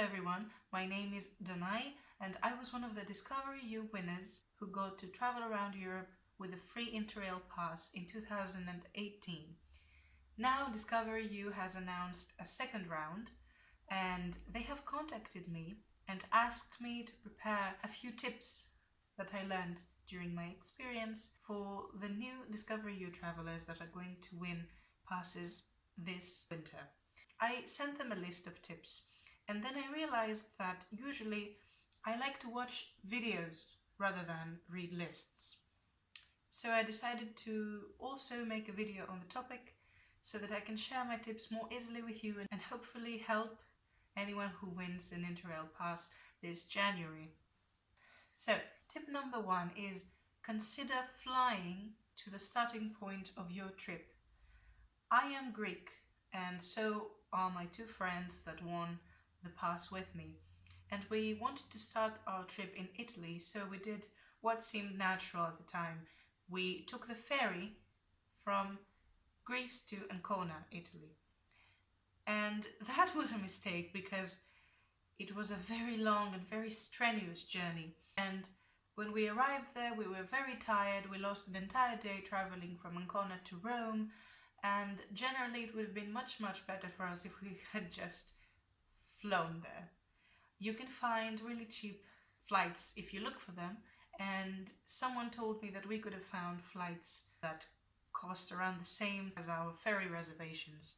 Hello everyone, my name is Danai and I was one of the Discover U winners who got to travel around Europe with a free Interrail pass in 2018. Now Discover U has announced a second round and they have contacted me and asked me to prepare a few tips that I learned during my experience for the new Discover U travelers that are going to win passes this winter. I sent them a list of tips and then I realized that usually I like to watch videos rather than read lists. So I decided to also make a video on the topic so that I can share my tips more easily with you and hopefully help anyone who wins an Interrail pass this January. So, tip number 1 is consider flying to the starting point of your trip. I am Greek and so are my two friends that won the pass with me. And we wanted to start our trip in Italy, so we did what seemed natural at the time. We took the ferry from Greece to Ancona, Italy. And that was a mistake because it was a very long and very strenuous journey. And when we arrived there, we were very tired. We lost an entire day traveling from Ancona to Rome. And generally, it would have been much better for us if we had just flown there. You can find really cheap flights if you look for them, and someone told me that we could have found flights that cost around the same as our ferry reservations.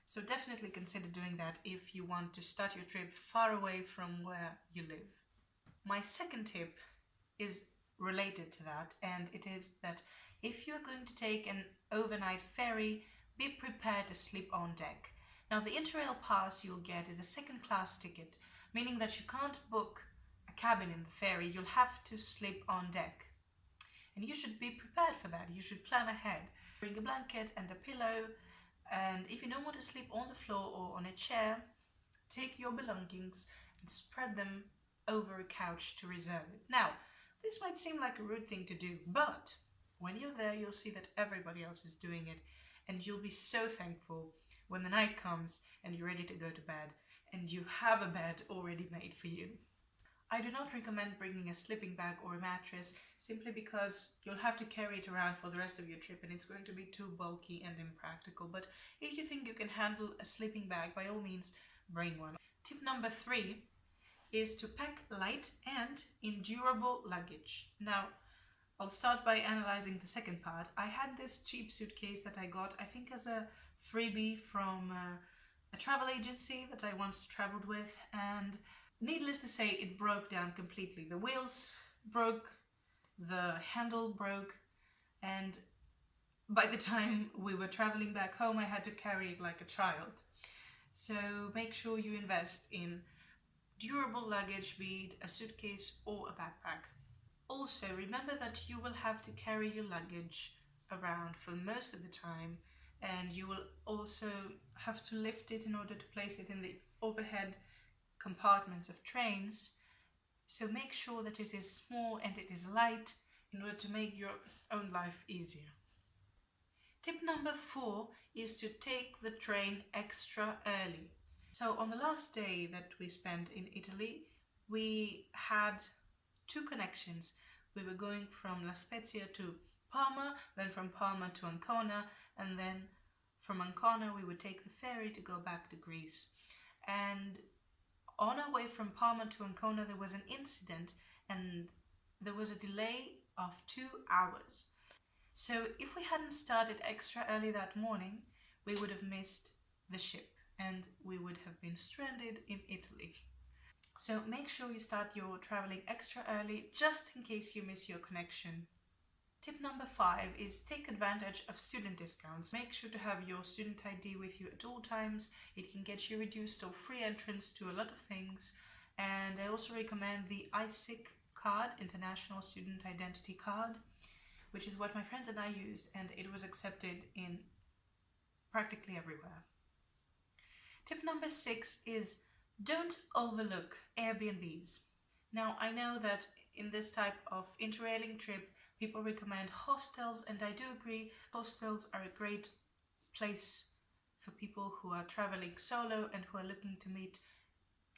So definitely consider doing that if you want to start your trip far away from where you live. My second tip is related to that, and it is that if you're going to take an overnight ferry, be prepared to sleep on deck. Now, the Interrail pass you'll get is a second-class ticket, meaning that you can't book a cabin in the ferry, you'll have to sleep on deck. And you should be prepared for that, you should plan ahead. Bring a blanket and a pillow, and if you don't want to sleep on the floor or on a chair, take your belongings and spread them over a couch to reserve it. Now, this might seem like a rude thing to do, but when you're there, you'll see that everybody else is doing it, and you'll be so thankful when the night comes and you're ready to go to bed and you have a bed already made for you. I do not recommend bringing a sleeping bag or a mattress simply because you'll have to carry it around for the rest of your trip and it's going to be too bulky and impractical. But if you think you can handle a sleeping bag, by all means, bring one. Tip number 3 is to pack light and endurable luggage. Now, I'll start by analyzing the second part. I had this cheap suitcase that I got, I think as a freebie from a travel agency that I once traveled with, and needless to say, it broke down completely. The wheels broke, the handle broke, and by the time we were traveling back home, I had to carry it like a child. So make sure you invest in durable luggage, be it a suitcase or a backpack. Also, remember that you will have to carry your luggage around for most of the time, and you will also have to lift it in order to place it in the overhead compartments of trains. So make sure that it is small and it is light in order to make your own life easier. Tip number 4 is to take the train extra early. So on the last day that we spent in Italy, we had 2 connections. We were going from La Spezia to Parma, then from Parma to Ancona, and then from Ancona we would take the ferry to go back to Greece. And on our way from Parma to Ancona there was an incident and there was a delay of 2 hours. So if we hadn't started extra early that morning, we would have missed the ship and we would have been stranded in Italy. So make sure you start your traveling extra early just in case you miss your connection. Tip number 5 is take advantage of student discounts. Make sure to have your student ID with you at all times. It can get you reduced or free entrance to a lot of things. And I also recommend the ISIC card, International Student Identity Card, which is what my friends and I used, and it was accepted in practically everywhere. Tip number 6 is don't overlook Airbnbs. Now, I know that in this type of interrailing trip, people recommend hostels, and I do agree, hostels are a great place for people who are traveling solo and who are looking to meet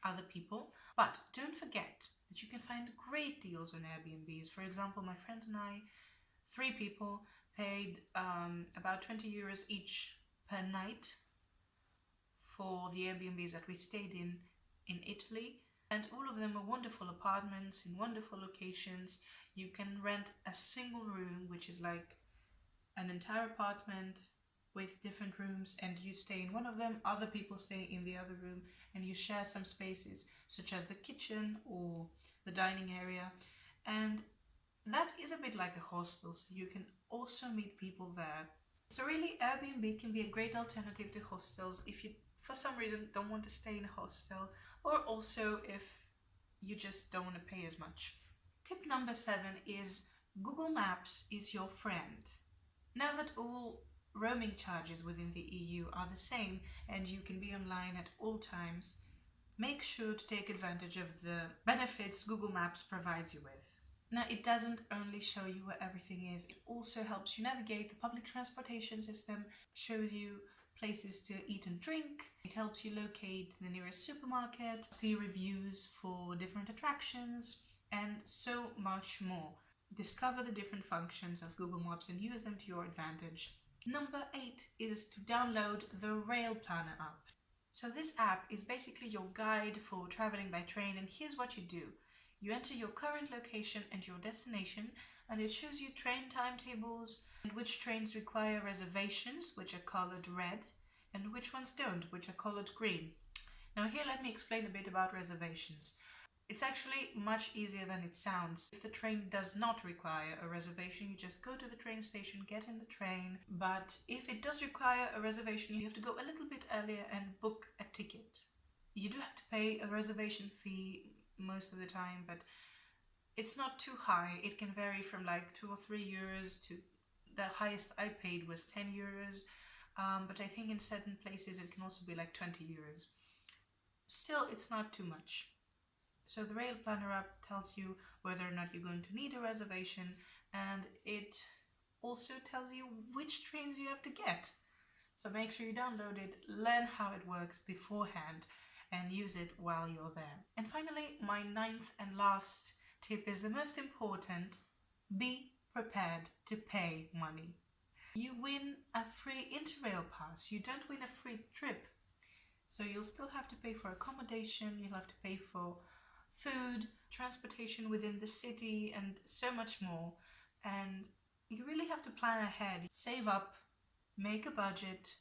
other people. But don't forget that you can find great deals on Airbnbs. For example, my friends and I, 3 people, paid about 20 euros each per night for the Airbnbs that we stayed in Italy. And all of them are wonderful apartments in wonderful locations. You can rent a single room, which is like an entire apartment with different rooms, and you stay in one of them, other people stay in the other room, and you share some spaces such as the kitchen or the dining area. And that is a bit like a hostel, so you can also meet people there. So really, Airbnb can be a great alternative to hostels if you for some reason don't want to stay in a hostel, or also if you just don't want to pay as much. Tip number 7 is Google Maps is your friend. Now that all roaming charges within the EU are the same and you can be online at all times, make sure to take advantage of the benefits Google Maps provides you with. Now, it doesn't only show you where everything is, it also helps you navigate the public transportation system, shows you places to eat and drink, it helps you locate the nearest supermarket, see reviews for different attractions, and so much more. Discover the different functions of Google Maps and use them to your advantage. Number 8 is to download the Rail Planner app. So this app is basically your guide for traveling by train, and here's what you do. You enter your current location and your destination, and it shows you train timetables and which trains require reservations, which are colored red, and which ones don't, which are colored green. Now here let me explain a bit about reservations. It's actually much easier than it sounds. If the train does not require a reservation, you just go to the train station, get in the train. But if it does require a reservation, you have to go a little bit earlier and book a ticket. You do have to pay a reservation fee most of the time, but it's not too high. It can vary from like 2 or 3 euros to the highest I paid was 10 euros. But I think in certain places it can also be like 20 euros. Still, it's not too much. So the Rail Planner app tells you whether or not you're going to need a reservation, and it also tells you which trains you have to get. So make sure you download it, learn how it works beforehand, and use it while you're there. And finally, my 9th and last tip is the most important. Be prepared to pay money. You win a free Interrail pass. You don't win a free trip. So you'll still have to pay for accommodation, you'll have to pay for food, transportation within the city, and so much more. And you really have to plan ahead, save up, make a budget,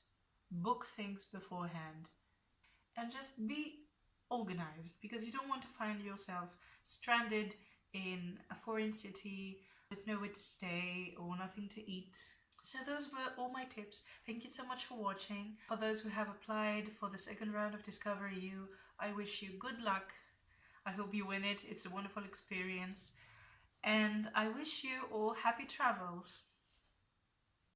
book things beforehand, and just be organized, because you don't want to find yourself stranded in a foreign city with nowhere to stay or nothing to eat. So those were all my tips. Thank you so much for watching. For those who have applied for the second round of Discover EU, I wish you good luck. I hope you win it. It's a wonderful experience. And I wish you all happy travels.